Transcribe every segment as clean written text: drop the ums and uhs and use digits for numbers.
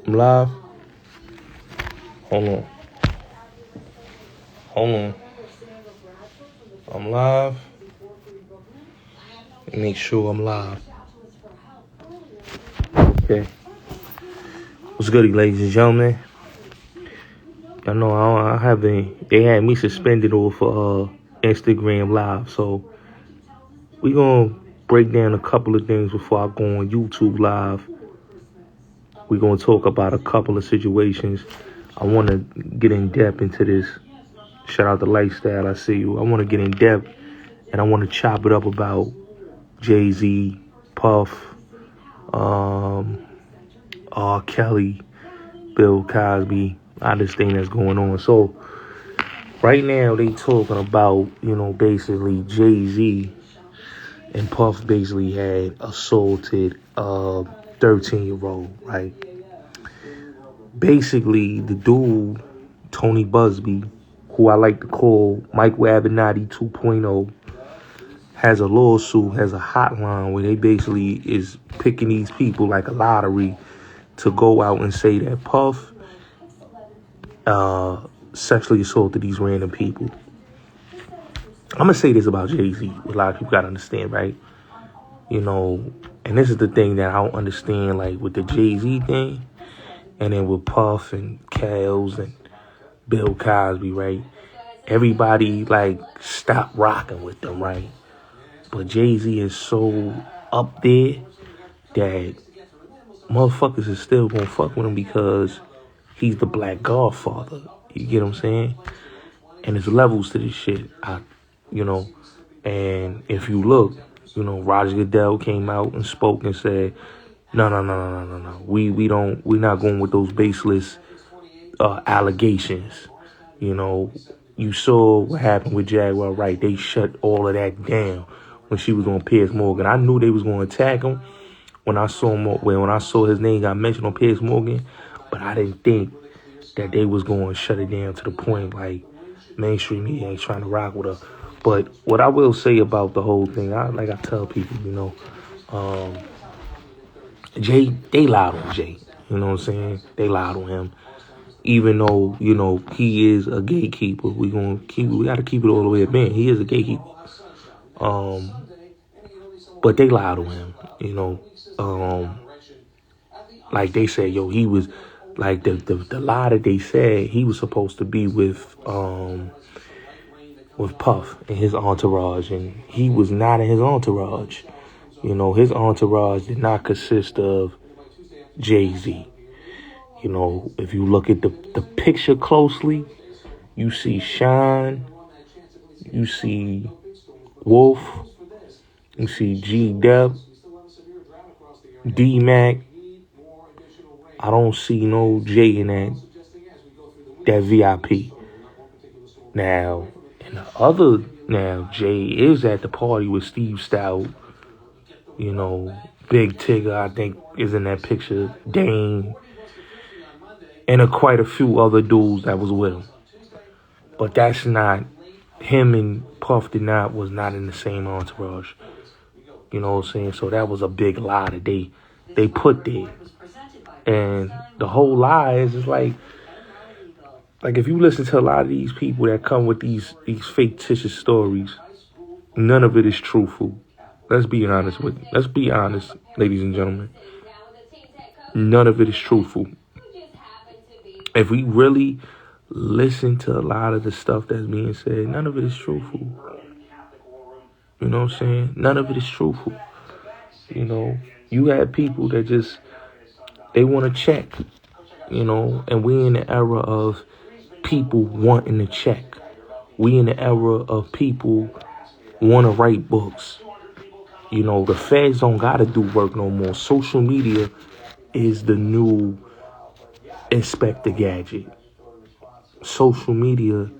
I'm live. Hold on. Hold on. I'm live. Make sure I'm live. Okay. What's good, ladies and gentlemen? I know I haven't. They had me suspended off Instagram Live, so we gonna break down a couple of things before I go on YouTube Live. We're gonna talk about a couple of situations. I want to get in depth into this. Shout out to Lifestyle. I see you. I want to get in depth, and I want to chop it up about Jay-Z, Puff, R. Kelly, Bill Cosby, all this thing that's going on. So right now they talking about, basically Jay-Z and Puff basically had assaulted a 13-year-old, right? Basically, the dude, Tony Busby, who I like to call Mike Wabinati 2.0, has a lawsuit, has a hotline where they basically is picking these people like a lottery to go out and say that Puff sexually assaulted these random people. I'm going to say this about Jay-Z. A lot of people got to understand, right? And this is the thing that I don't understand, like with the Jay-Z thing, and then with Puff and Kels and Bill Cosby, right? Everybody, like, stopped rocking with them, right? But Jay-Z is so up there that motherfuckers is still gonna fuck with him because he's the Black Godfather. You get what I'm saying? And there's levels to this shit. And if you look, Roger Goodell came out and spoke and said, no. We're not going with those baseless allegations. You saw what happened with Jaguar, right? They shut all of that down when she was on Piers Morgan. I knew they was going to attack him when I saw him, when I saw his name got mentioned on Piers Morgan, but I didn't think that they was going to shut it down to the point like mainstream media ain't trying to rock with her. But what I will say about the whole thing, I tell people, Jay, they lied on Jay. You know what I'm saying? They lied on him. Even though, he is a gatekeeper, we got to keep it all the way at man. He is a gatekeeper. But they lied on him, like they said, he was, like the lie that they said, he was supposed to be with Puff and his entourage, and he was not in his entourage. His entourage did not consist of Jay-Z. If you look at the picture closely, you see Sean, you see Wolf, you see G-Dep, D-Mac. I don't see no Jay in that VIP. Now, Jay is at the party with Steve Stout. Big Tigger, I think, is in that picture. Dane. And quite a few other dudes that was with him. But that's not, him and Puff was not in the same entourage. You know what I'm saying? So that was a big lie that they put there. And the whole lie is just like if you listen to a lot of these people that come with these fictitious stories, none of it is truthful. Let's be honest, ladies and gentlemen. None of it is truthful. If we really listen to a lot of the stuff that's being said, none of it is truthful. You know what I'm saying? None of it is truthful. You have people that just, they want to check, and we in the era of people wanting to check. We in the era of people want to write books. The feds don't got to do work no more. Social media is the new Inspector Gadget. Social media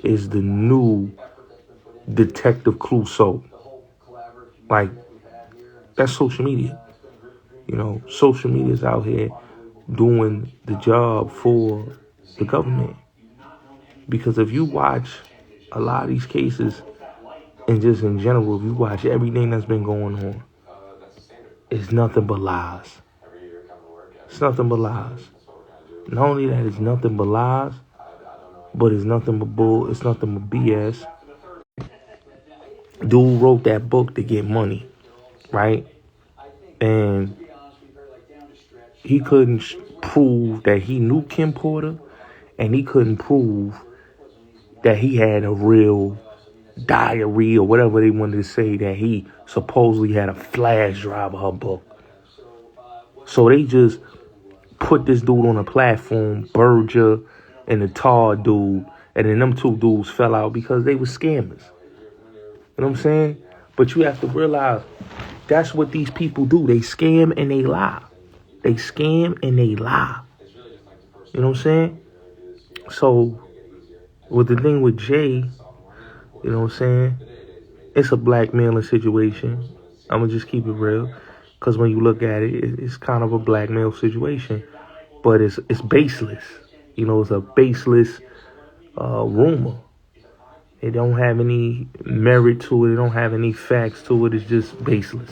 is the new Detective Clouseau. Like, that's social media. Social media is out here doing the job for the government. Because if you watch a lot of these cases, and just in general, if you watch everything that's been going on, it's nothing but lies. It's nothing but lies. Not only that, it's nothing but lies, but it's nothing but bull. It's nothing but BS. Dude wrote that book to get money, right? And he couldn't prove that he knew Kim Porter, and he couldn't prove that he had a real diary or whatever they wanted to say, that he supposedly had a flash drive of her book. So they just put this dude on a platform, Berger and the Tar dude, and then them two dudes fell out because they were scammers. You know what I'm saying? But you have to realize that's what these people do. They scam and they lie. They scam and they lie. You know what I'm saying? So with the thing with Jay, you know what I'm saying? It's a blackmailing situation. I'm going to just keep it real. Because when you look at it, it's kind of a blackmail situation. But it's baseless. You know, it's a baseless rumor. It don't have any merit to it. It don't have any facts to it. It's just baseless.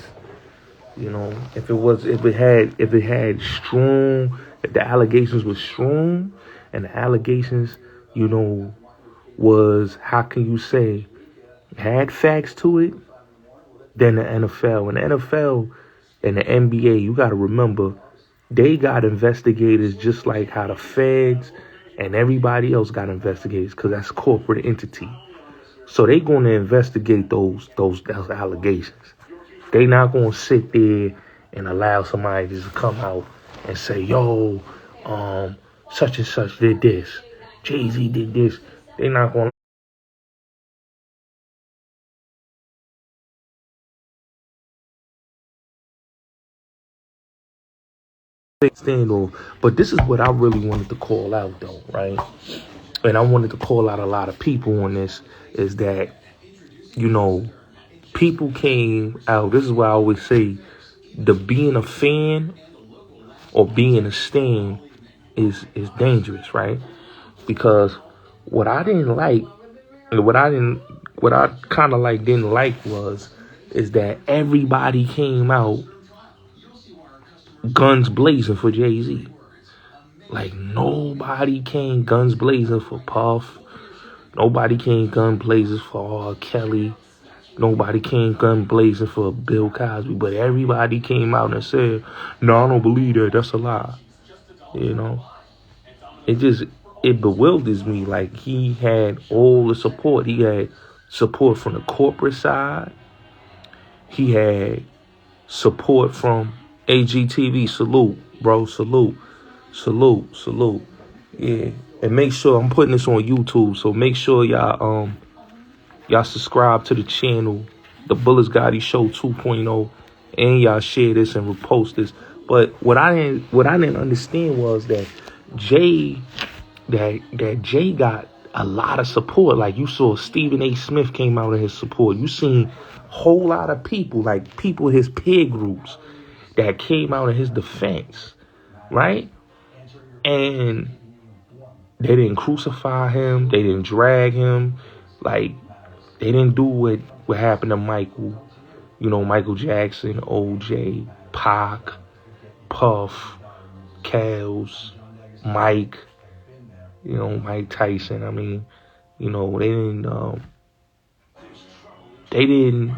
You know, if the allegations were strong, and the allegations, you know, was, how can you say, had facts to it, then the NFL. And the NFL and the NBA, you got to remember, they got investigators just like how the feds and everybody else got investigators, because that's corporate entity. So they going to investigate those allegations. They not going to sit there and allow somebody just to come out and say, yo, such and such did this. Jay-Z did this. They not going to stand on. But this is what I really wanted to call out, though, right? And I wanted to call out a lot of people on this, is that, you know, people came out. This is why I always say, the being a fan or being a stan is dangerous, right? Because what I didn't like, and what I kind of like didn't like is that everybody came out guns blazing for Jay-Z. Like, nobody came guns blazing for Puff. Nobody came gun blazing for R. Kelly. Nobody came gun blazing for Bill Cosby. But everybody came out and said, no, I don't believe that. That's a lie. You know? It bewilders me. Like, he had all the support. He had support from the corporate side. He had support from AGTV. Salute, bro. Salute. Yeah. And make sure, I'm putting this on YouTube, so make sure y'all subscribe to the channel, The Bullets Gotti Show 2.0, and y'all share this and repost this. But what I didn't understand was that Jay got a lot of support. Like, you saw Stephen A. Smith came out in his support. You seen a whole lot of people, like people in his peer groups, that came out in his defense, right? And they didn't crucify him. They didn't drag him. Like, they didn't do what happened to Michael. You know, Michael Jackson, OJ, Pac, Puff, Kels, Mike. You know, Mike Tyson. I mean, you know, they didn't,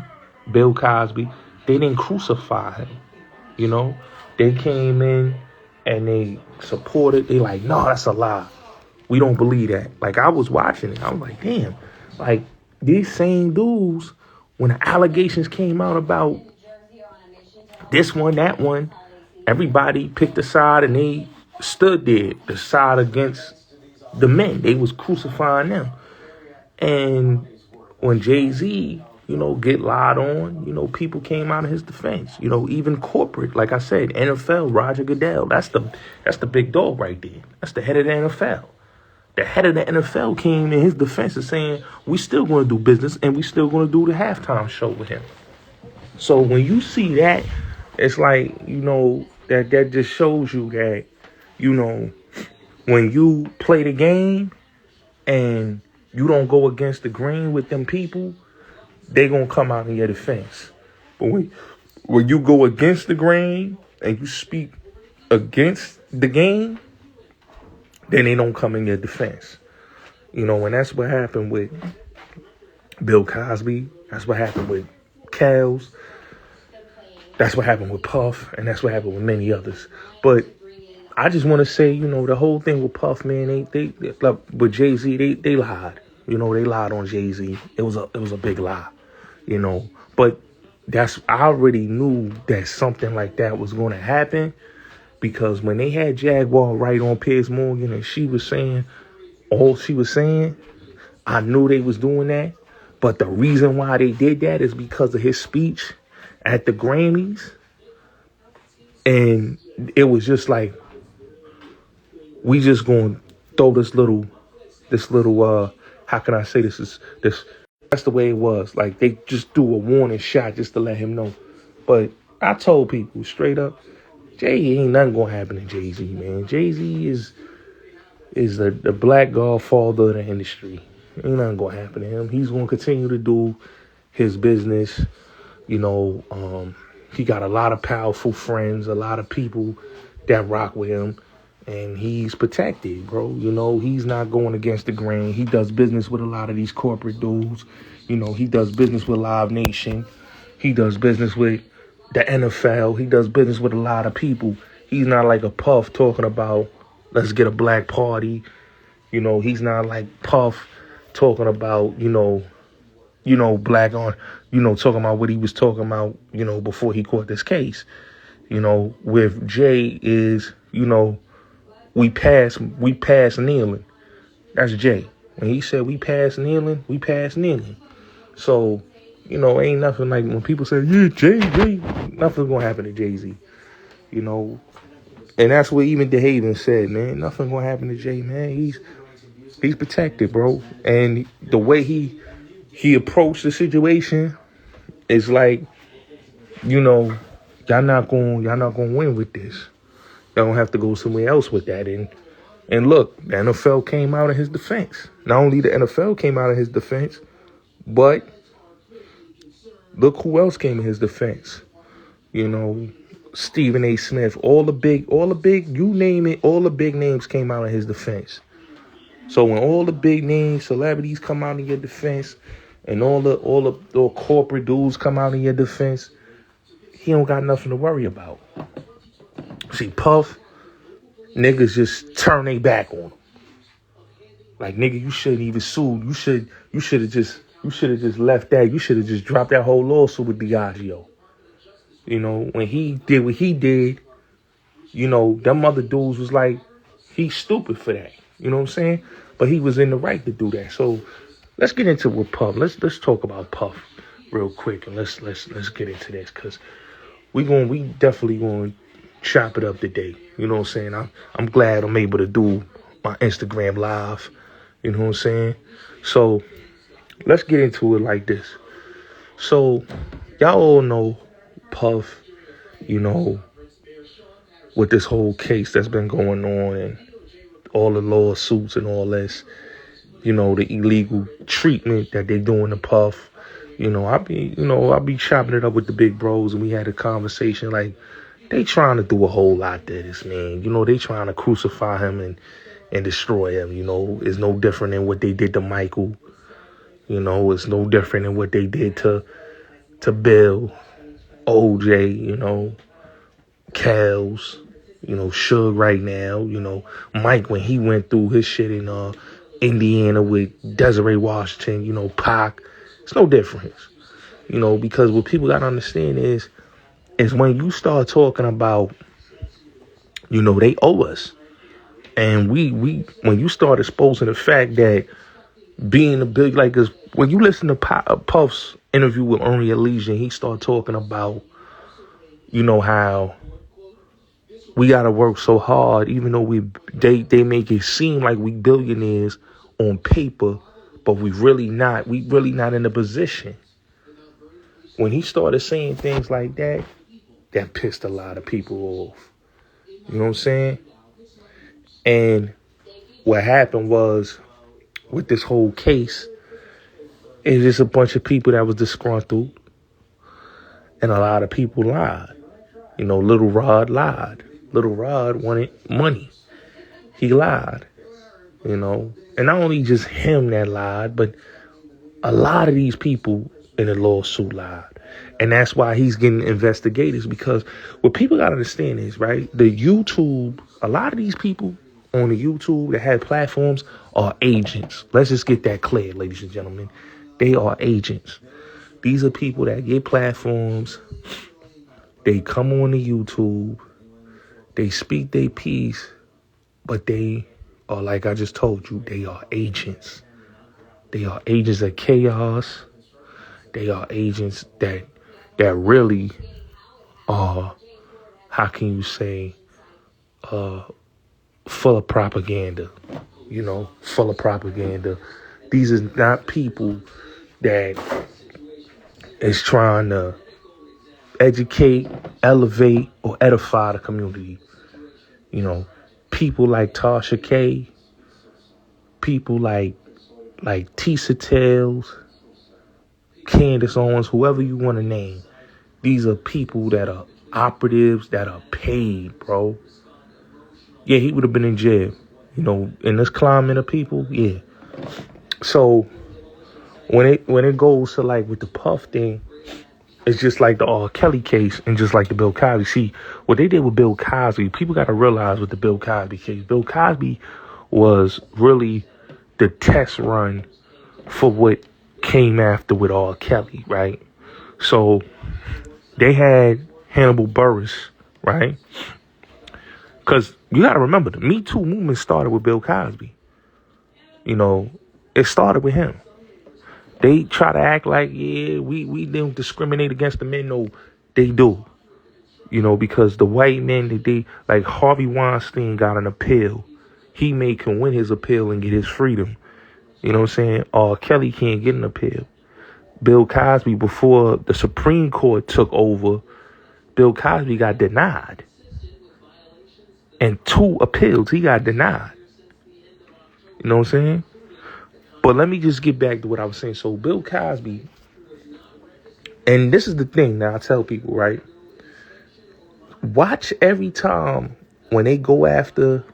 Bill Cosby, they didn't crucify him. You know, they came in and they supported. They like, no, that's a lie. We don't believe that. Like, I was watching it. I was like, damn. Like, these same dudes, when the allegations came out about this one, that one, everybody picked a side and they stood there, the side against the men. They was crucifying them. And when Jay-Z, you know, get lied on, you know, people came out of his defense. You know, even corporate, like I said, NFL, Roger Goodell, that's the big dog right there. That's the head of the NFL. The head of the NFL came in his defense and saying, we still going to do business and we still going to do the halftime show with him. So when you see that, it's like, you know, that just shows you that, you know, when you play the game and you don't go against the grain with them people, they going to come out in your defense. But when you go against the grain and you speak against the game, then they don't come in your defense. And that's what happened with Bill Cosby. That's what happened with Kels. That's what happened with Puff. And that's what happened with many others. But I just want to say, the whole thing with Puff, man, they like, with Jay-Z, they lied. They lied on Jay-Z. It was a big lie, But I already knew that something like that was going to happen, because when they had Jaguar right on Piers Morgan and she was saying all she was saying, I knew they was doing that. But the reason why they did that is because of his speech at the Grammys. And it was just like, we just going to throw this little, how can I say this? That's the way it was. Like, they just threw a warning shot just to let him know. But I told people straight up, Jay ain't nothing going to happen to Jay-Z, man. Jay-Z is the black godfather of the industry. Ain't nothing going to happen to him. He's going to continue to do his business. He got a lot of powerful friends, a lot of people that rock with him. And he's protected, bro. He's not going against the grain. He does business with a lot of these corporate dudes. He does business with Live Nation. He does business with the NFL. He does business with a lot of people. He's not like a Puff talking about, let's get a black party. He's not like Puff talking about, black on, talking about what he was talking about, before he caught this case. With Jay is, we pass kneeling. That's Jay. When he said we pass kneeling, we pass kneeling. So, ain't nothing like when people say, yeah, Jay, nothing's going to happen to Jay-Z. And that's what even DeHaven said, man. Nothing going to happen to Jay, man. He's protected, bro. And the way he approached the situation is like, y'all not going to win with this. Y'all gonna have to go somewhere else with that. And look, the NFL came out in his defense. Not only the NFL came out in his defense, but look who else came in his defense. Stephen A. Smith, all the big, you name it, all the big names came out in his defense. So when all the big names, celebrities come out in your defense, and all the corporate dudes come out in your defense, he don't got nothing to worry about. See, Puff, niggas just turn their back on him. Like, nigga, you shouldn't even sue. You should have just left that. You should have just dropped that whole lawsuit with Diageo. When he did what he did, them other dudes was like, he's stupid for that. You know what I'm saying? But he was in the right to do that. So let's get into what Puff. Let's talk about Puff real quick, and let's get into this, because we definitely going to chop it up today. You know what I'm saying? I'm glad I'm able to do my Instagram live. You know what I'm saying? So let's get into it like this. So y'all all know Puff, with this whole case that's been going on and all the lawsuits and all this, the illegal treatment that they doing to Puff. I be chopping it up with the big bros, and we had a conversation like, they trying to do a whole lot to this man. They trying to crucify him and destroy him. It's no different than what they did to Michael. It's no different than what they did to Bill, OJ, Kels, Suge right now, Mike when he went through his shit in Indiana with Desiree Washington, Pac. It's no difference. Because what people gotta understand is when you start talking about, they owe us. And when you start exposing the fact that being a big, like, when you listen to Puff's interview with Henri Elysian, he started talking about, how we got to work so hard, even though they make it seem like we billionaires on paper, but we really not. We really not in a position. When he started saying things like that, that pissed a lot of people off. You know what I'm saying? And what happened was, with this whole case, it's just a bunch of people that was disgruntled, and a lot of people lied. Little Rod lied. Little Rod wanted money. He lied. you know. And not only just him that lied, but a lot of these people in the lawsuit lied. And that's why he's getting investigators, because what people got to understand is, right, the YouTube, a lot of these people on the YouTube that have platforms are agents. Let's just get that clear, ladies and gentlemen. They are agents. These are people that get platforms. They come on the YouTube. They speak their piece, but they are, like I just told you, they are agents. They are agents of chaos. They are agents that really are, how can you say, full of propaganda, you know, full of propaganda. These are not people that is trying to educate, elevate, or edify the community. You know, people like Tasha K, people like Tisa Tales, Candace Owens, whoever you want to name. These are people that are operatives that are paid, bro. Yeah, he would have been in jail, you know, in this climate of people. Yeah. So when it goes to like with the Puff thing, it's just like the R. Kelly case and just like the Bill Cosby. See, what they did with Bill Cosby, people got to realize with the Bill Cosby case, Bill Cosby was really the test run for what came after with R. Kelly, right? So they had Hannibal Buress, right? Because you got to remember, the Me Too movement started with Bill Cosby. You know, it started with him. They try to act like, yeah, we don't discriminate against the men. No, they do. You know, because the white men, they like Harvey Weinstein got an appeal. He can win his appeal and get his freedom. You know what I'm saying? Kelly can't get an appeal. Bill Cosby, before the Supreme Court took over, Bill Cosby got denied. And 2 appeals, he got denied. You know what I'm saying? But let me just get back to what I was saying. So Bill Cosby, and this is the thing that I tell people, right? Watch every time when they go after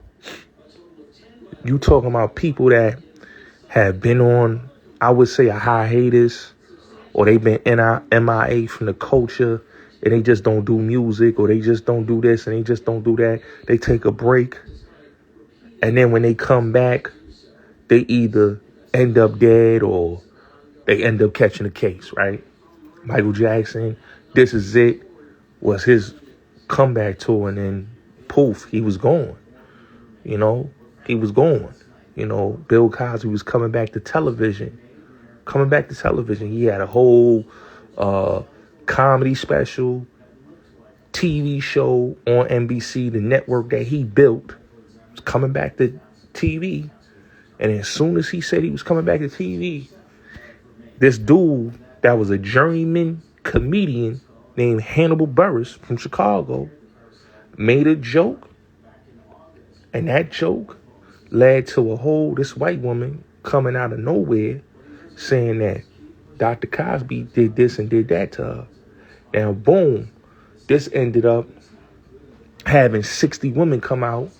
you, talking about people that have been on, I would say, a hiatus, or they've been MIA from the culture, and they just don't do music, or they just don't do this, and they just don't do that. They take a break. And then when they come back, they either end up dead or they end up catching a case, right? Michael Jackson, This Is It was his comeback tour, and then poof, he was gone. You know, he was gone. You know, Bill Cosby was coming back to television. He had a whole comedy special, TV show on NBC, the network that he built, was coming back to TV. And as soon as he said he was coming back to TV, this dude that was a journeyman comedian named Hannibal Buress from Chicago made a joke. And that joke led to this white woman coming out of nowhere saying that Dr. Cosby did this and did that to her. Now, boom, this ended up having 60 women come out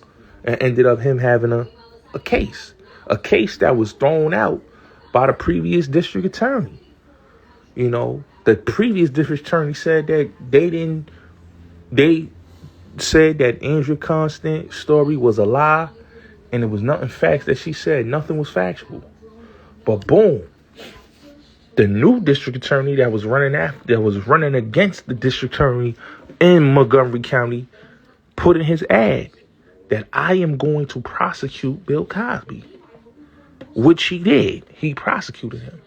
and ended up him having a case. A case that was thrown out by the previous district attorney. You know, the previous district attorney said that they said that Andrea Constant's story was a lie, and it was nothing facts that she said. Nothing was factual. But boom, the new district attorney that was running against the district attorney in Montgomery County put in his ad that I am going to prosecute Bill Cosby. Which he did. He prosecuted him.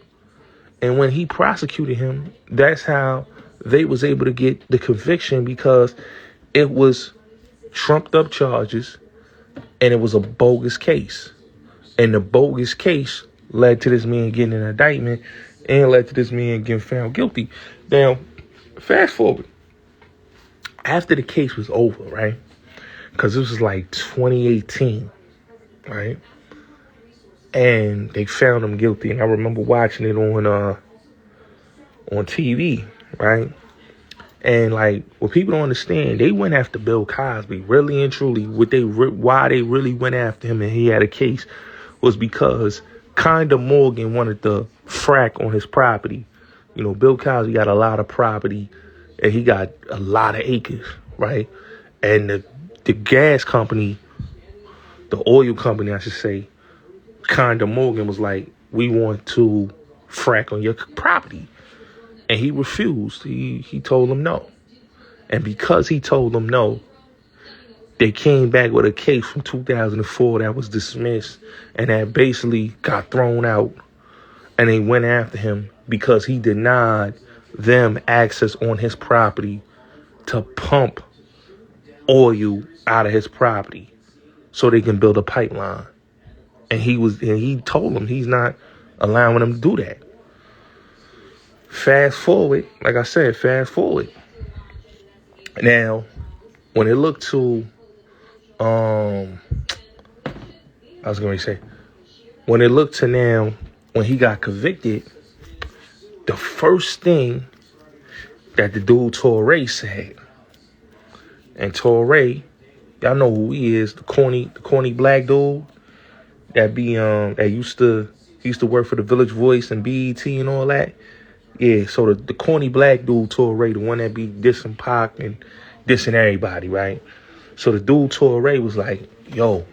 And when he prosecuted him, that's how they was able to get the conviction, because it was trumped up charges and it was a bogus case. And the bogus case led to this man getting an indictment and led to this man getting found guilty. Now, fast forward. After the case was over, right? Because this was like 2018, right? And they found him guilty. And I remember watching it on TV, right? And like, what people don't understand, they went after Bill Cosby, really and truly. Why they really went after him, and he had a case, was because Kinder Morgan wanted to frack on his property. You know, Bill Cosby got a lot of property, and he got a lot of acres, right? And the gas company, the oil company, I should say, Kinder Morgan was like, we want to frack on your property. And he refused. He told them no. And because he told them no, they came back with a case from 2004 that was dismissed and that basically got thrown out. And they went after him because he denied them access on his property to pump oil out of his property so they can build a pipeline. And he told them he's not allowing them to do that. Fast forward. Now, when it looked to, when it looked to now, when he got convicted, the first thing that the dude Torre said, and Torre, y'all know who he is, the corny black dude that that used to work for the Village Voice and BET and all that. Yeah, so the corny black dude Torre, the one that be dissing Pac and dissing everybody, right? So the dude Torre was like, yo,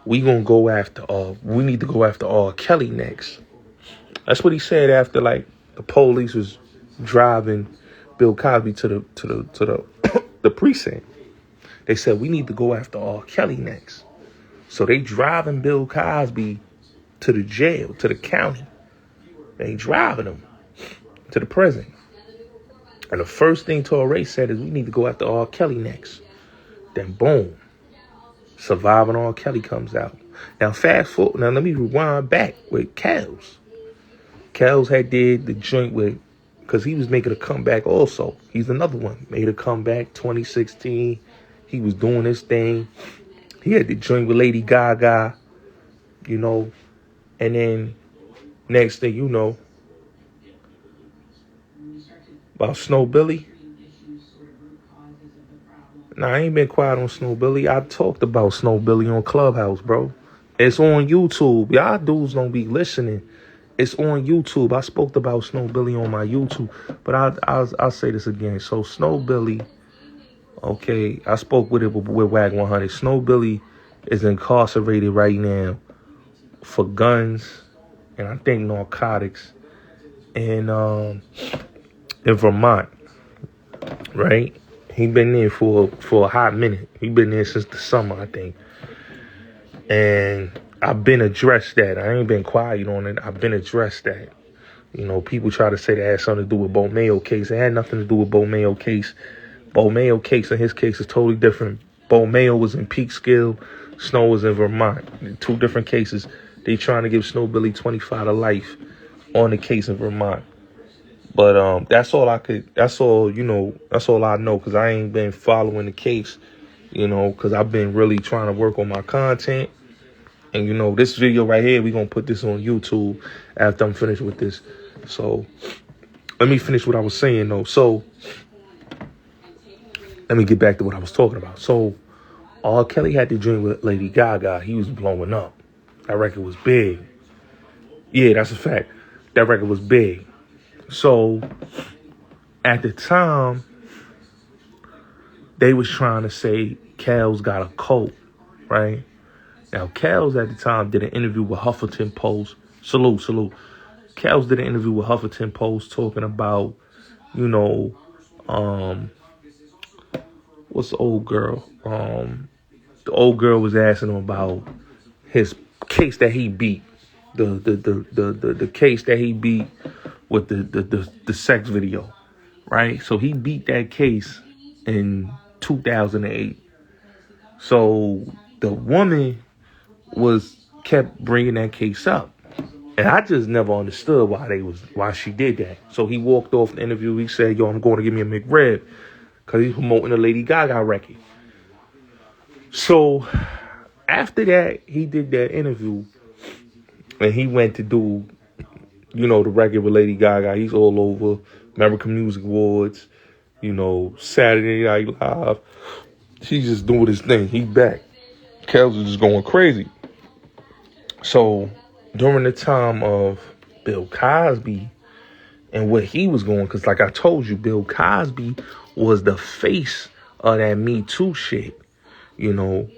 we need to go after R. Kelly next. That's what he said after like the police was driving Bill Cosby to the the precinct. They said we need to go after R. Kelly next. So they driving Bill Cosby to the jail, to the county. They driving him to the prison. And the first thing Torre said is we need to go after R. Kelly next. Then boom, Surviving R. Kelly comes out. Now fast forward. Now let me rewind back with Kels. Kels had did the joint with, because he was making a comeback also. He's another one. Made a comeback 2016. He was doing his thing. He had the joint with Lady Gaga, you know. And then next thing you know, about Snow Billy. Nah, I ain't been quiet on Snow Billy. I talked about Snow Billy on Clubhouse, bro. It's on YouTube. Y'all dudes don't be listening. It's on YouTube. I spoke about Snow Billy on my YouTube. But I'll say this again. So Snow Billy, okay, I spoke with WAG 100. Snow Billy is incarcerated right now for guns and I think narcotics in Vermont, right? He been there for a hot minute. He been there since the summer, I think. And I've been addressed that. I ain't been quiet on it. I've been addressed that. You know, people try to say that had something to do with Bo Mayo case. It had nothing to do with Bo Mayo case. Bo Mayo case and his case is totally different. Bo Mayo was in Peekskill. Snow was in Vermont. Two different cases. They trying to give Snow Billy 25 to life on the case in Vermont. But that's all I know, because I ain't been following the case, you know, because I've been really trying to work on my content. And, you know, this video right here, we're going to put this on YouTube after I'm finished with this. So let me finish what I was saying, though. So let me get back to what I was talking about. So R. Kelly had to join with Lady Gaga. He was blowing up. That record was big. Yeah, that's a fact. That record was big. So at the time, they was trying to say Kels got a cult, right? Now, Kels at the time did an interview with Huffington Post. Salute. Kels did an interview with Huffington Post talking about, you know, what's the old girl? The old girl was asking him about his case that he beat. The case that he beat with the sex video, right? So he beat that case in 2008. So the woman kept bringing that case up, and I just never understood why she did that. So he walked off the interview. He said, "Yo, I'm going to give me a McRib," because he's promoting a Lady Gaga record. So after that, he did that interview, and he went to do, you know, the record with Lady Gaga. He's all over American Music Awards, you know, Saturday Night Live. He's just doing his thing. He back. Kels is just going crazy. So during the time of Bill Cosby and what he was going, because like I told you, Bill Cosby was the face of that Me Too shit. You know,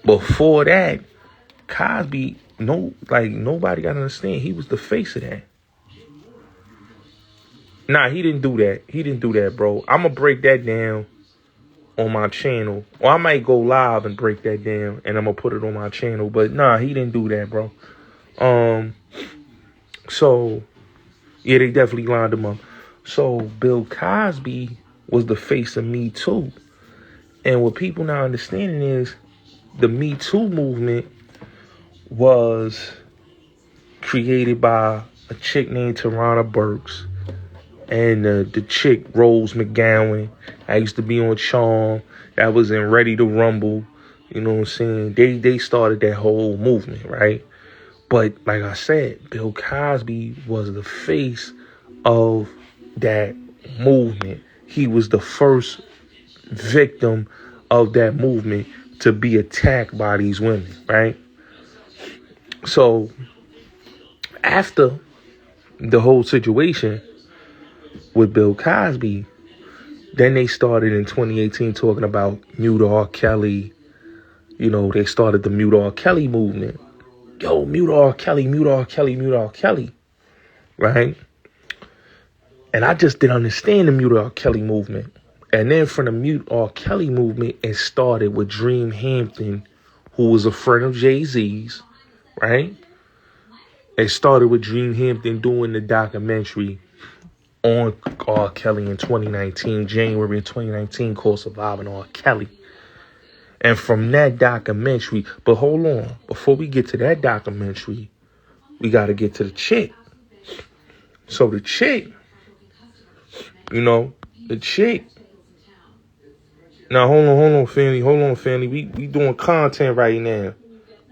before that, Cosby, nobody got to understand, he was the face of that. Nah, he didn't do that. He didn't do that, bro. I'm going to break that down on my channel. Or I might go live and break that down and I'm going to put it on my channel. But nah, he didn't do that, bro. So, yeah, they definitely lined him up. So, Bill Cosby was the face of Me Too. And what people not understanding is the Me Too movement was created by a chick named Tarana Burks and the chick Rose McGowan. I used to be on Charm. That was in Ready to Rumble. You know what I'm saying? They started that whole movement, right? But like I said, Bill Cosby was the face of that movement. He was the first victim of that movement to be attacked by these women, right? So after the whole situation with Bill Cosby, then they started in 2018 talking about mute R. Kelly. You know, they started the mute R. Kelly movement. Yo, mute R. Kelly, mute R. Kelly, mute R. Kelly. Right? And I just didn't understand the mute R. Kelly movement. And then from the mute R. Kelly movement, it started with Dream Hampton, who was a friend of Jay-Z's. Right? It started with Dream Hampton doing the documentary on R. Kelly in 2019, January of 2019, called Surviving R. Kelly. And from that documentary, but hold on, before we get to that documentary, we got to get to the chick. So the chick, now hold on, family, we doing content right now.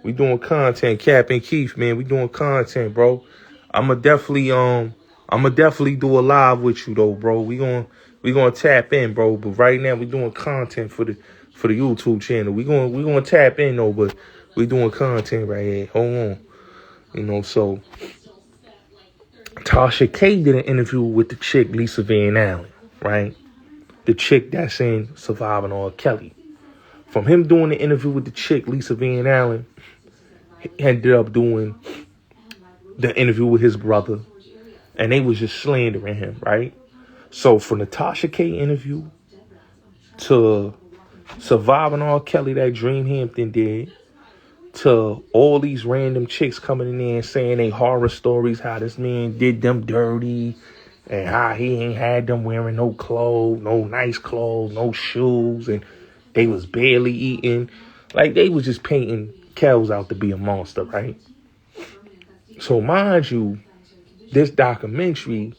We doing content, Cap and Keith, man, we doing content, bro. I'ma definitely do a live with you though, bro. We gonna tap in, bro. But right now we doing content for the YouTube channel. We gonna tap in though, but we doing content right here. Hold on. So Tasha K did an interview with the chick Lisa Van Allen, right? The chick that's in Surviving R. Kelly. From him doing the interview with the chick Lisa Van Allen, he ended up doing the interview with his brother. And they was just slandering him, right? So from the Tasha K interview to Surviving R. Kelly that Dream Hampton did, to all these random chicks coming in there and saying they horror stories, how this man did them dirty, and how he ain't had them wearing no clothes, no nice clothes, no shoes, and they was barely eating. Like, they was just painting Kells out to be a monster, right? So mind you, this documentary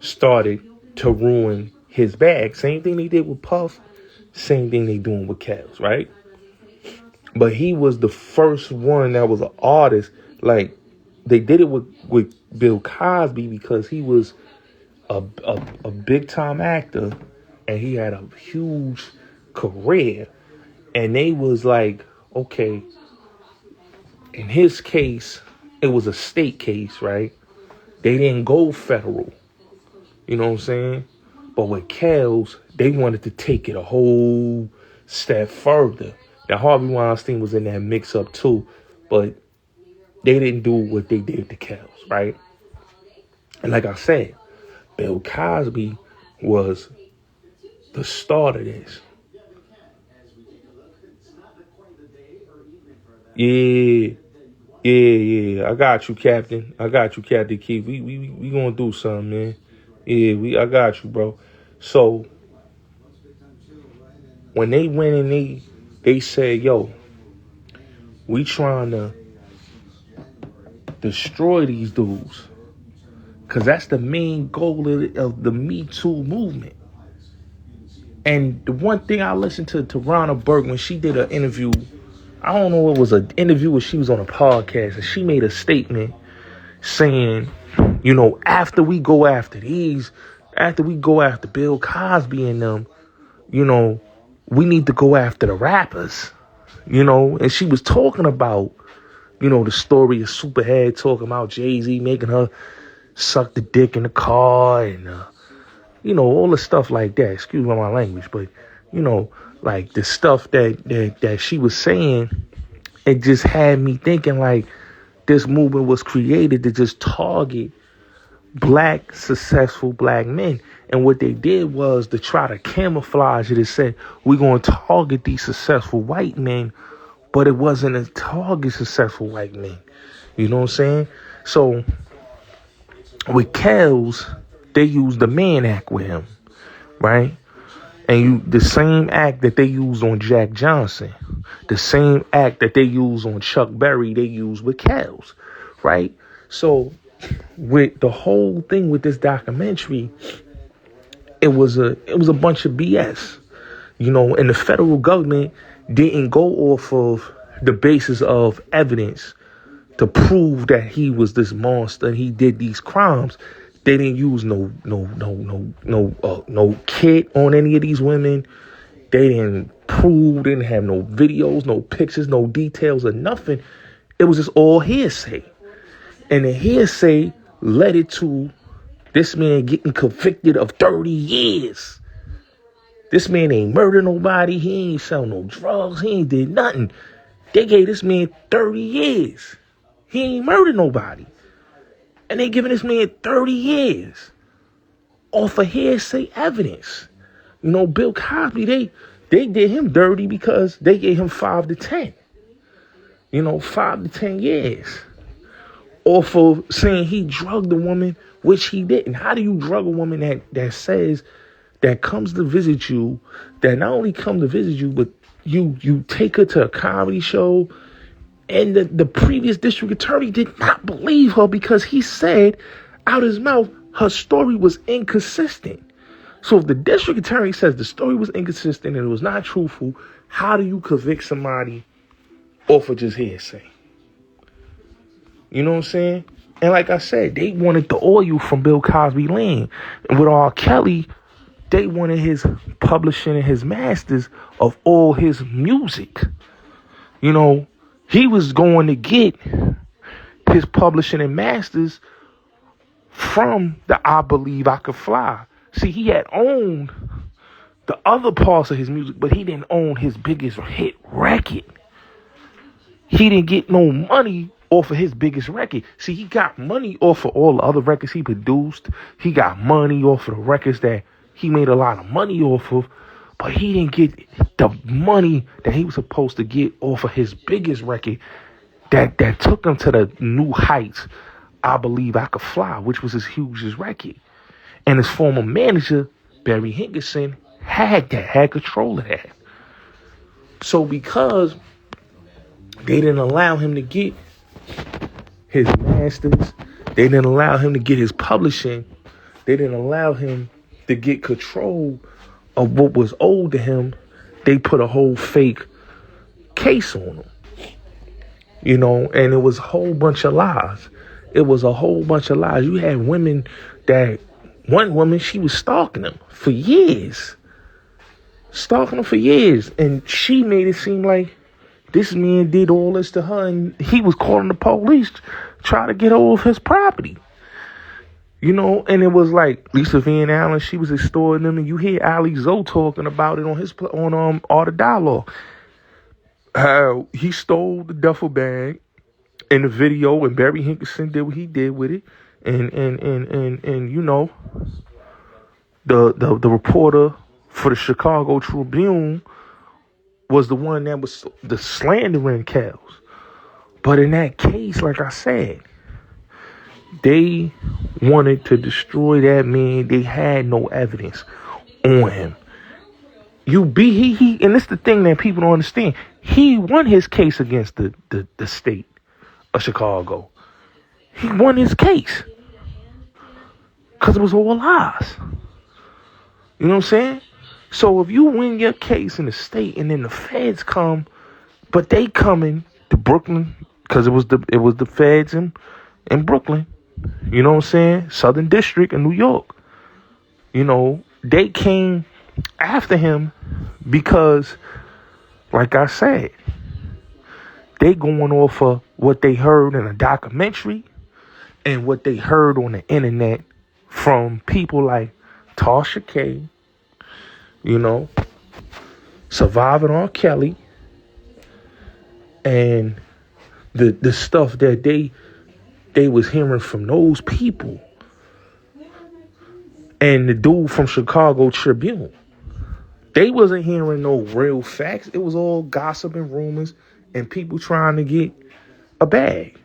started to ruin his bag. Same thing they did with Puff, same thing they doing with Kells, right? But he was the first one that was an artist. Like, they did it with Bill Cosby because he was a big time actor and he had a huge career. And they was like, okay, in his case, it was a state case, right? They didn't go federal. You know what I'm saying? But with Kells, they wanted to take it a whole step further. Now, Harvey Weinstein was in that mix-up too, but they didn't do what they did to Kells, right? And like I said, Bill Cosby was the start of this. Yeah. I got you, Captain. Keith. We gonna do something, man. Yeah, I got you, bro. So when they went and they said, yo, we trying to destroy these dudes, because that's the main goal of the Me Too movement. And the one thing I listened to Tarana Burke when she did an interview, I don't know, it was an interview where she was on a podcast and she made a statement saying, after we go after Bill Cosby and them, we need to go after the rappers, and she was talking about, You know, the story of Superhead talking about Jay-Z making her suck the dick in the car and, you know, all the stuff like that. Excuse my language, but, you know, like the stuff that she was saying, it just had me thinking like this movement was created to just target black, successful black men. And what they did was to try to camouflage it and say, we're going to target these successful white men, but it wasn't a target successful white men. You know what I'm saying? So with Kells, they used the Mann Act with him, right? And the same act that they used on Jack Johnson, the same act that they used on Chuck Berry, they used with Kells, right? So with the whole thing with this documentary, it was a bunch of BS, you know, and the federal government didn't go off of the basis of evidence to prove that he was this monster and he did these crimes. They didn't use no kit on any of these women. They didn't have no videos, no pictures, no details or nothing. It was just all hearsay. And the hearsay led it to this man getting convicted of 30 years. This man ain't murdered nobody. He ain't sell no drugs. He ain't did nothing. They gave this man 30 years. He ain't murdered nobody. And they giving this man 30 years off of hearsay evidence. You know, Bill Cosby, they did him dirty because they gave him 5 to 10. You know, 5 to 10 years. Off of saying he drugged a woman, which he didn't. How do you drug a woman that says, that comes to visit you, that not only come to visit you, but you take her to a comedy show? And the previous district attorney did not believe her because he said out his mouth her story was inconsistent. So if the district attorney says the story was inconsistent and it was not truthful, how do you convict somebody off of just hearsay? You know what I'm saying? And like I said, they wanted the oil from Bill Cosby land. And with R. Kelly, they wanted his publishing and his masters of all his music. You know, he was going to get his publishing and masters from the I Believe I Could Fly. See, he had owned the other parts of his music, but he didn't own his biggest hit record. He didn't get no money off of his biggest record. See, he got money off of all the other records he produced. He got money off of the records that he made a lot of money off of, but he didn't get the money that he was supposed to get off of his biggest record that took him to the new heights. I Believe I Could Fly, which was his hugest record. And his former manager, Barry Hinkerson, had control of that. So because they didn't allow him to get his masters, they didn't allow him to get his publishing, they didn't allow him to get control of what was owed to him, they put a whole fake case on him. You know, and it was a whole bunch of lies. It was a whole bunch of lies. You had women that, one woman, she was stalking him for years. And she made it seem like this man did all this to her and he was calling the police trying to get her off his property. You know, and it was like Lisa Van Allen, she was extorting them, and you hear Ali Zoe talking about it on Art of Dialogue. How he stole the duffel bag in the video, and Barry Hinkerson did what he did with it, and you know, the reporter for the Chicago Tribune was the one that was the slandering Kells. But in that case, like I said, they wanted to destroy that man. They had no evidence on him. He and it's the thing that people don't understand. He won his case against the state of Chicago. He won his case because it was all lies. You know what I'm saying? So if you win your case in the state and then the feds come, but they coming to Brooklyn because it was the feds in Brooklyn. You know what I'm saying? Southern District in New York. You know, they came after him because, like I said, they going off of what they heard in a documentary and what they heard on the internet from people like Tasha K, you know, Surviving R. Kelly, and the stuff that they was hearing from those people, and the dude from Chicago Tribune. They wasn't hearing no real facts. It was all gossip and rumors and people trying to get a bag.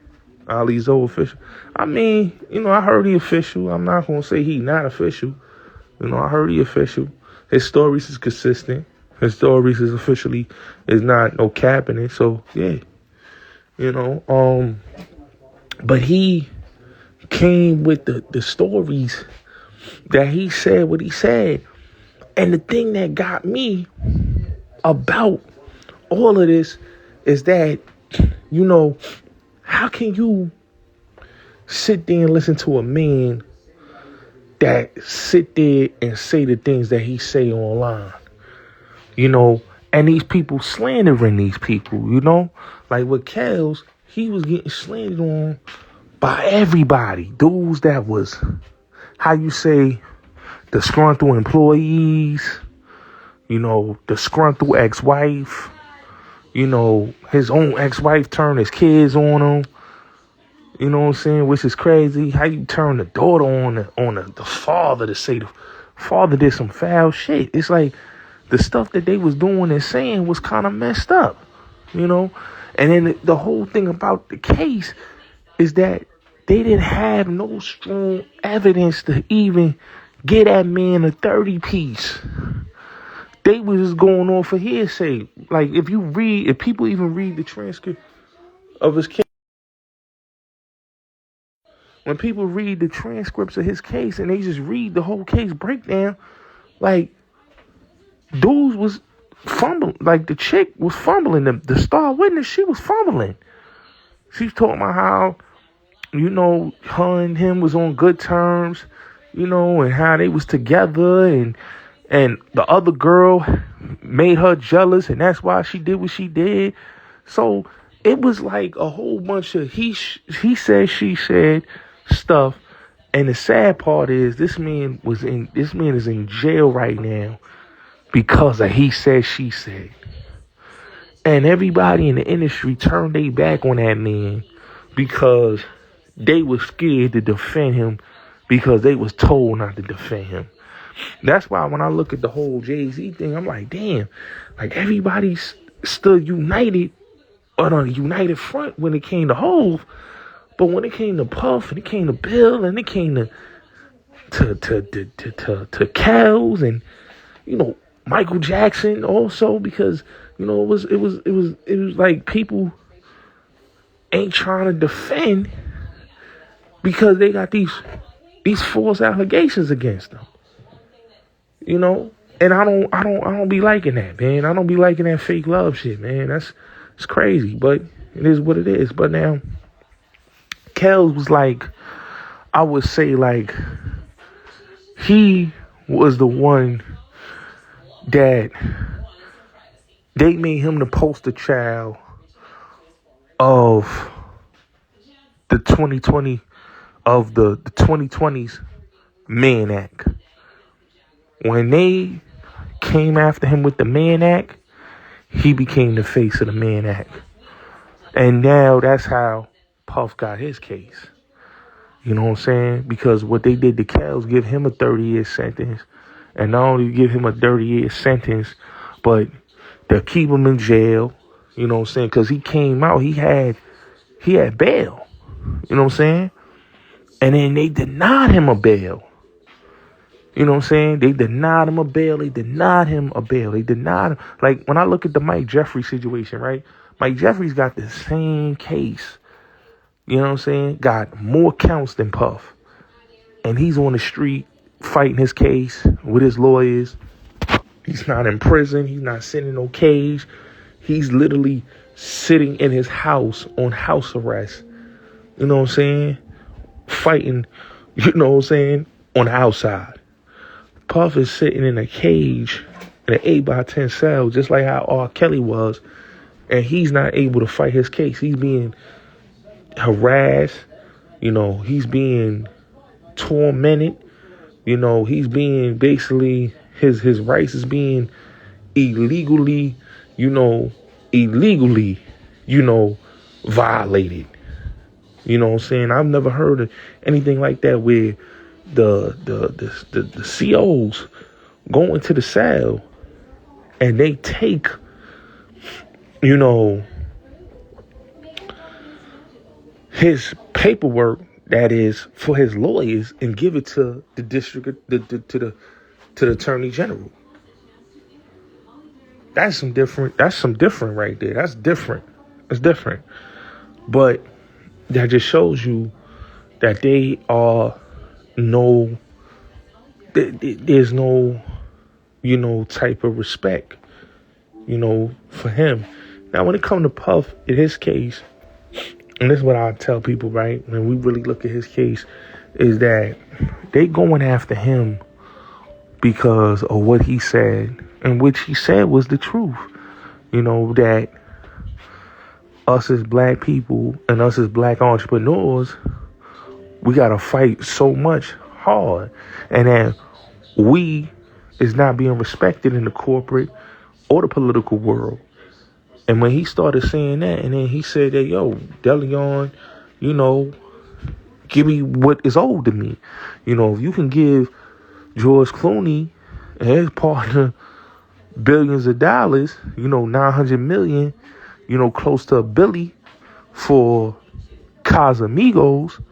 Ali's old official. I mean, I heard he official. I'm not going to say he not official. I heard he official. His stories is consistent. His stories is not no cap in it. So, yeah. But he came with the stories that he said what he said. And the thing that got me about all of this is that, how can you sit there and listen to a man that sit there and say the things that he say online, and these people slandering these people, like with Kels, he was getting slandered on by everybody. Dudes that was, how you say, disgruntled employees, disgruntled ex-wife, his own ex-wife turned his kids on him, you know what I'm saying, which is crazy. How you turn the daughter on the father to say the father did some foul shit. It's like the stuff that they was doing and saying was kind of messed up, and then the whole thing about the case is that they didn't have no strong evidence to even get that man a 30-piece. They was just going on for hearsay. Like, if people even read the transcript of his case, when people read the transcripts of his case and they just read the whole case breakdown, like, dudes was fumbling. Like, the chick was fumbling. The star witness, she was fumbling. She's talking about how, her and him was on good terms, and how they was together, and the other girl made her jealous, and that's why she did what she did. So it was like a whole bunch of he said, she said stuff. And the sad part is this man is in jail right now because of he said, she said. And everybody in the industry turned their back on that man because they were scared to defend him, because they was told not to defend him. That's why when I look at the whole Jay-Z thing, I'm like, damn, like everybody stood united on a united front when it came to Hov, but when it came to Puff and it came to Bill and it came to Kels and Michael Jackson also, because it was like people ain't trying to defend because they got these false allegations against them. And I don't be liking that, man. I don't be liking that fake love shit, man. It's crazy, but it is what it is. But now, Kels was like, I would say, like, he was the one that they made him the poster child of the 2020s Mann Act. When they came after him with the Mann Act, he became the face of the Mann Act. And now that's how Puff got his case. You know what I'm saying? Because what they did to Kels, give him a 30-year sentence. And not only give him a 30-year sentence, but they'll keep him in jail. You know what I'm saying? Because he came out, he had bail. You know what I'm saying? And then they denied him a bail. You know what I'm saying? They denied him a bail. They denied him. Like, when I look at the Mike Jeffries situation, right? Mike Jeffries got the same case. You know what I'm saying? Got more counts than Puff. And he's on the street fighting his case with his lawyers. He's not in prison. He's not sitting in no cage. He's literally sitting in his house on house arrest. You know what I'm saying? Fighting, you know what I'm saying, on the outside. Puff is sitting in a cage in an 8x10 cell, just like how R. Kelly was and he's not able to fight his case. He's being harassed. He's being tormented. He's being basically his rights is being illegally, violated. You know what I'm saying? I've never heard of anything like that where the COs go into the cell and they take, his paperwork that is for his lawyers and give it to the district, to the attorney general. That's some different right there. That's different. It's different. But that just shows you that there's no, type of respect, for him. Now, when it comes to Puff, in his case, and this is what I tell people, right, when we really look at his case, is that they going after him because of what he said, and which he said was the truth. That us as black people and us as black entrepreneurs, we got to fight so much hard, and that we is not being respected in the corporate or the political world. And when he started saying that, and then he said that, yo, Deleon, give me what is owed to me. If you can give George Clooney and his partner billions of dollars, 900 million, close to $1 billion for Casamigos,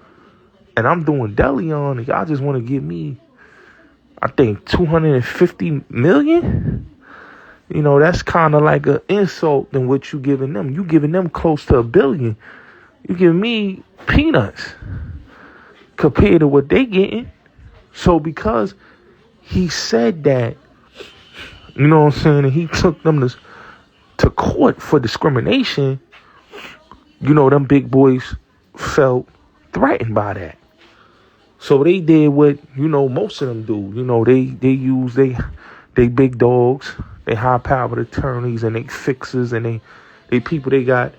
and I'm doing Deleon, and y'all just want to give me, I think, 250 million? That's kind of like an insult than what you giving them. You giving them close to $1 billion. You giving me peanuts compared to what they getting. So because he said that, and he took them to court for discrimination, them big boys felt threatened by that. So they did what, most of them do. They use they big dogs, they high-powered attorneys, and they fixers, and they people they got,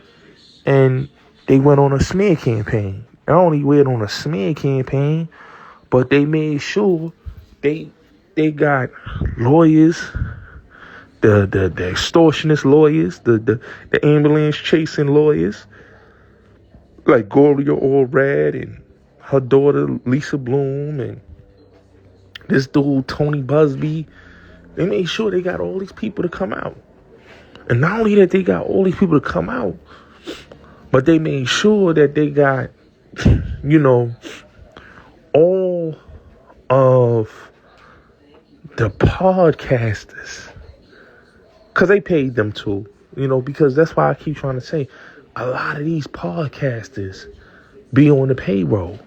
and they went on a smear campaign. Not only went on a smear campaign, but they made sure they got lawyers, the extortionist lawyers, the ambulance chasing lawyers, like Gloria Allred and her daughter Lisa Bloom and this dude Tony Busby. They made sure they got all these people to come out. And not only that they got all these people to come out, but they made sure that they got, all of the podcasters. Because they paid them too. Because that's why I keep trying to say, a lot of these podcasters be on the payroll.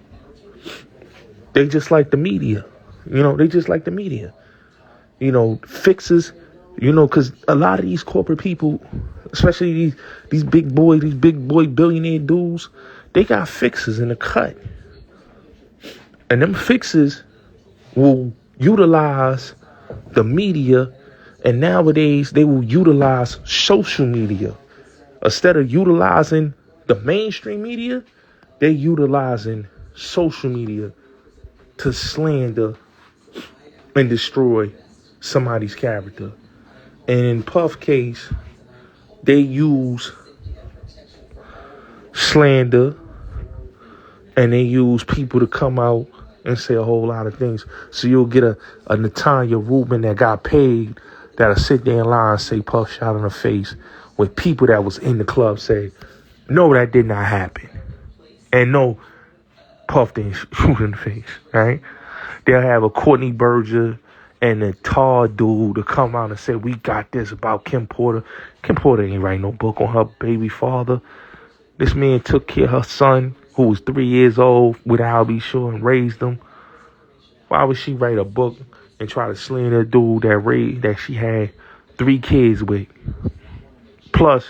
They just like the media. They just like the media. Fixes, because a lot of these corporate people, especially these big boy billionaire dudes, they got fixes in the cut. And them fixes will utilize the media, and nowadays they will utilize social media. Instead of utilizing the mainstream media, they're utilizing social media to slander and destroy somebody's character. And in Puff's case, they use slander, and they use people to come out and say a whole lot of things. So you'll get a Natanya Rubin that got paid that'll sit there in line and say Puff shot in the face, with people that was in the club say, no, that did not happen. And no, Puff didn't shoot in the face, right? They'll have a Courtney Berger and a Tar dude to come out and say, we got this about Kim Porter. Kim Porter ain't write no book on her baby father. This man took care of her son, who was 3 years old, with Al B. Sure, and raised him. Why would she write a book and try to slander a dude that she had 3 kids with? Plus,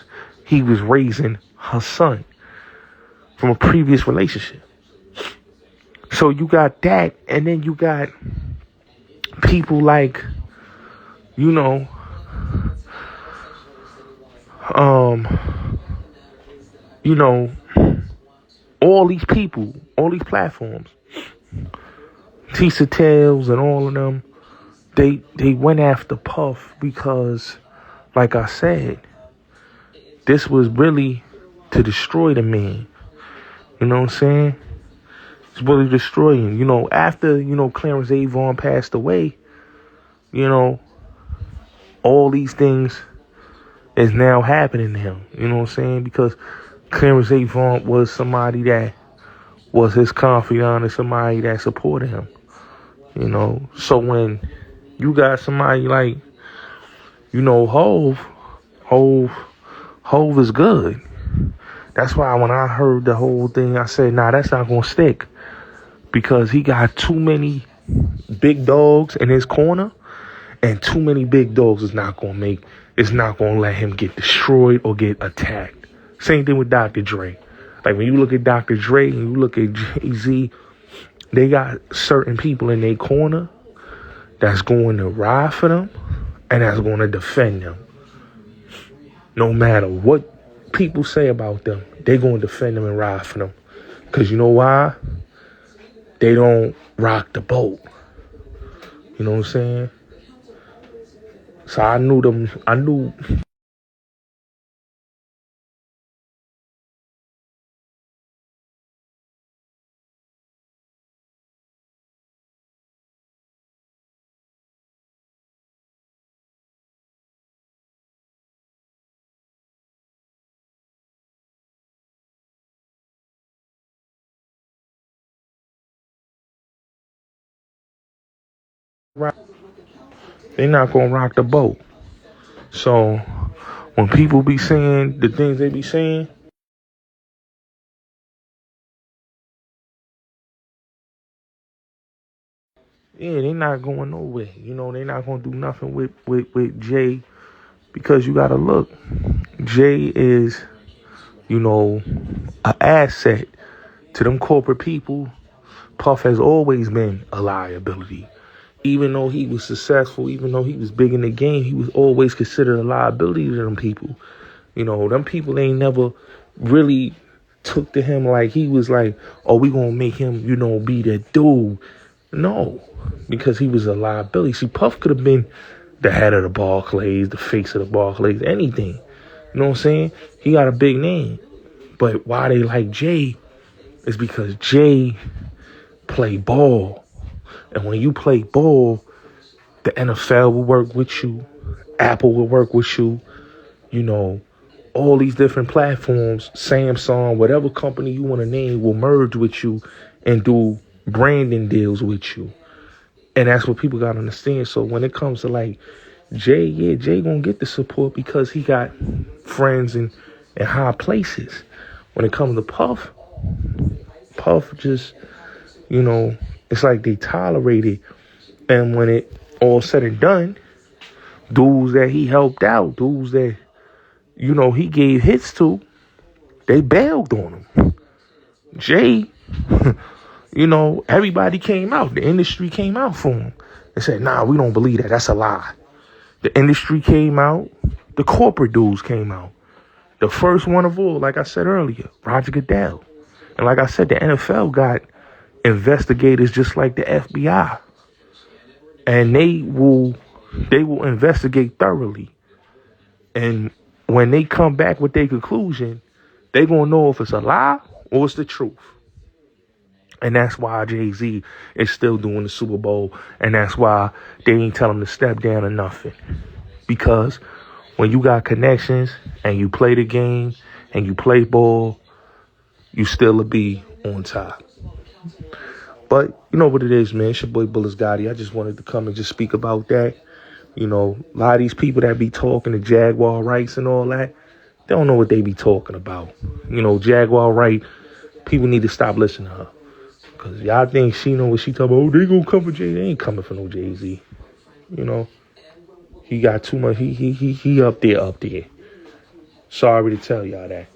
he was raising her son from a previous relationship. So you got that, and then you got people like, You know, all these people, all these platforms, Tisa Tales and all of them, they went after Puff because, like I said, this was really to destroy the man. You know what I'm saying? It's really destroying. You know, after, Clarence Avon passed away, all these things is now happening to him. You know what I'm saying? Because Clarence Avon was somebody that was his confidant and somebody that supported him. So when you got somebody like, Hove is good. That's why when I heard the whole thing, I said, nah, that's not going to stick. Because he got too many big dogs in his corner, and too many big dogs is not going to let him get destroyed or get attacked. Same thing with Dr. Dre. Like when you look at Dr. Dre and you look at Jay-Z, they got certain people in their corner that's going to ride for them and that's going to defend them. No matter what people say about them, they're going to defend them and ride for them. Because you know why? They don't rock the boat. You know what I'm saying? So I knew they're not going to rock the boat. So when people be saying the things they be saying, yeah, they not going nowhere. They not going to do nothing with Jay, because you got to look. Jay is, an asset to them corporate people. Puff has always been a liability. Even though he was successful, even though he was big in the game, he was always considered a liability to them people. Them people ain't never really took to him like he was like, oh, we gonna make him, be that dude. No, because he was a liability. See, Puff could have been the head of the Barclays, the face of the Barclays, anything. You know what I'm saying? He got a big name. But why they like Jay is because Jay play ball. And when you play ball, the NFL will work with you. Apple will work with you. All these different platforms, Samsung, whatever company you want to name, will merge with you and do branding deals with you. And that's what people got to understand. So when it comes to like Jay, yeah, Jay going to get the support because he got friends in high places. When it comes to Puff just, it's like they tolerate it. And when it all said and done, dudes that he helped out, dudes that, he gave hits to, they bailed on him. Jay, everybody came out. The industry came out for him. They said, nah, we don't believe that. That's a lie. The industry came out. The corporate dudes came out. The first one of all, like I said earlier, Roger Goodell. And like I said, the NFL got investigators just like the FBI. And they will investigate thoroughly. And when they come back with their conclusion, they going to know if it's a lie or it's the truth. And that's why Jay-Z is still doing the Super Bowl. And that's why they ain't tell him to step down or nothing. Because when you got connections and you play the game and you play ball, you still will be on top. But you know what it is, man. It's your boy Bullis Gotti. I just wanted to come and just speak about that. A lot of these people that be talking to Jaguar rights and all that, they don't know what they be talking about. Jaguar Wright, people need to stop listening to her. Because y'all think she know what she talking about. Oh, they gonna come for Jay. They ain't coming for no Jay-Z. He got too much. He up there. Sorry to tell y'all that.